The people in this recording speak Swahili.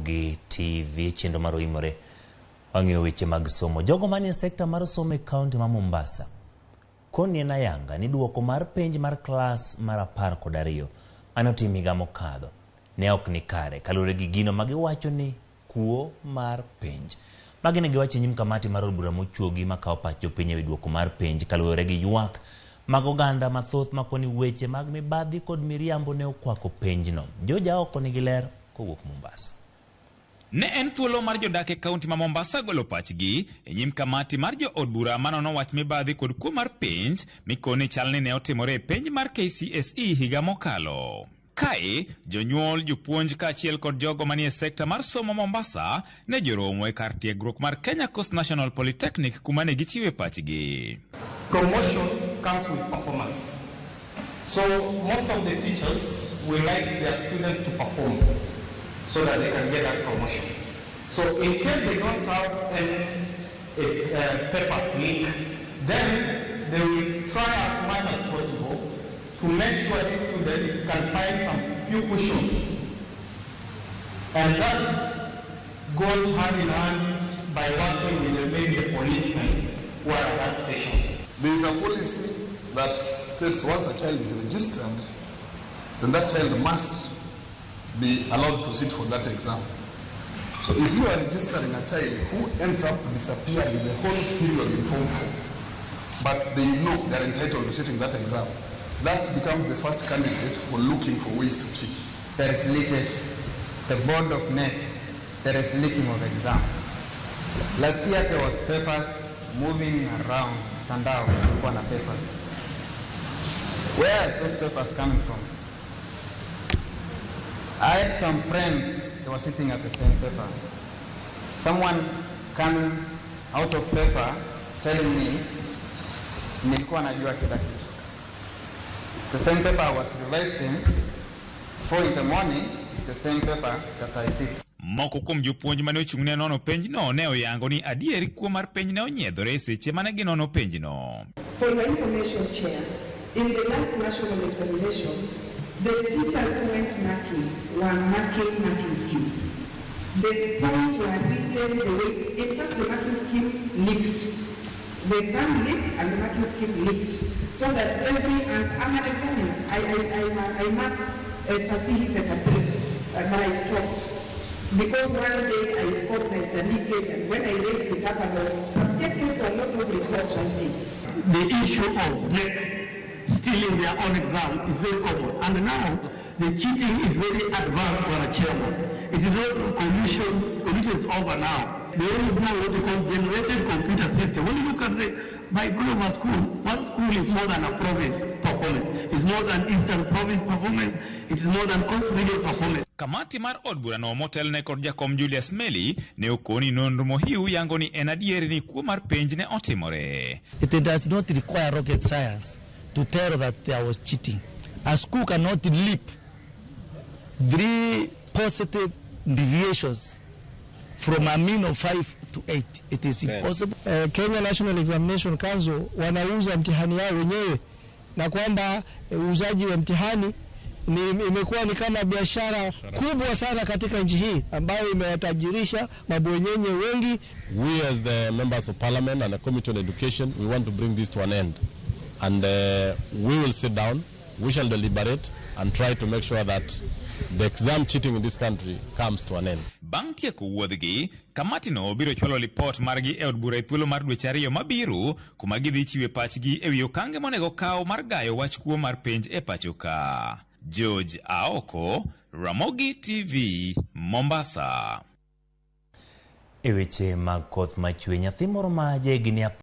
Ramogi TV chendo maro imore wang'eyo weche mag somo. Jogo manie sekta mar somo e kaunti ma Mombasa koni na yanga ni duoko mar penj mar klas mar 12 anotim higa mokadho ne ok ni kare kalure gi gino magiwacho ni kuo mar penj. Magi ne giwacho nyim kamati mar od bura mochuogi makao pach jopiny e duoko mar penj kalure gi ywak mag oganda mathoth makoni weche mag mibadhi kod miriambo ne okwako penjno. Joja oko ni giler kowuok Mombasa. Ne en thuolo mar jodak e kaunti ma Mombasa golo pachgi e nyim kamati mar jo od bura manono wach mibadhi kod kuo mar penj mikoni chalni ne otimore e penj mar KCSE higa mokalo. Kae, jonyuol, jopuonj kaachiel kod jogo manie sekta mar somo Mombasa ne joromo e kar tiegruok mar Kenya Coast National Polytechnic kuma ne gichiwe pachgi. Promotion comes with performance. So most of the teachers will like their students to perform so that they can get that promotion. So in case they don't have any papers link, then they will try as much as possible to make sure these students can find some few cushions. And that goes hand in hand by working with maybe the policemen who are at that station. There is a policy that states once a child is registered, then that child must be allowed to sit for that exam. So if you are registering a child who ends up disappearing the whole period in Form 4, but they know they are entitled to sitting that exam, that becomes the first candidate for looking for ways to cheat. There is leakage. The board of KNEC, there is leaking of exams. Last year there was papers moving around Tandao, Kwana papers. Where are those papers coming from? I had some friends that were sitting at the same paper. Someone coming out of paper telling me, nilikuwa najua kila kitu. The same paper I was revising 4 in the morning is the same paper that I sit. Moko kuom jopuonj mane ochung'ne nono penj no ne oyango ni adieri kuo mar penj ne onyiedhore seche mane ginono penj no. For your information, Chair, in the last national examination, the teachers who went marking were marking schemes. The points were written the way, in fact the marking scheme leaked. The exam leaked and the marking scheme leaked. So that every answer, I'm an examiner, I mark a facility but I stopped. Because one day I recognized the leakage and when I raised it up and I was subjected to a lot of report writing. The issue of NEC stealing their own exam is very common. And now the cheating is very advanced for a chairman. It is not collusion is over now. They only do what they call generated computer system. When you look at my global school, one school is more than a province performance. It's more than Eastern Province performance. It is more than Coast Region performance. Kamati mar od bura no motel ne kod jakom Julius Meli ne okoni nonro mohiu yango ni en adieri ni kuo mar penj ne otimore. It does not require rocket science to tell that there was cheating. A school cannot leap 3 positive deviations from a mean of 5 to 8. It is impossible. Kenya National Examination Council wanauza mtihani yao wenyewe na kwamba uuzaji wa mtihani imekuwa ni kama biashara kubwa sana katika nchi hii ambayo imewatajirisha mabwenyenye wengi. We as the members of parliament and the Committee on Education, we want to bring this to an end. And we will sit down, we shall deliberate and try to make sure that the exam cheating in this country comes to an end. Bang' tieko wuodhgi, kamati no biro chwalo report margi e od bura e thuolo mar dweche 2 mabiro kuma gidhi chiwe pachgi e wi okange monego kaw mar gayo wach kuo mar penj e pacho ka. George Aoko, Ramogi TV, Mombasa. E weche mag koth machwe nyathi moro ma jahigni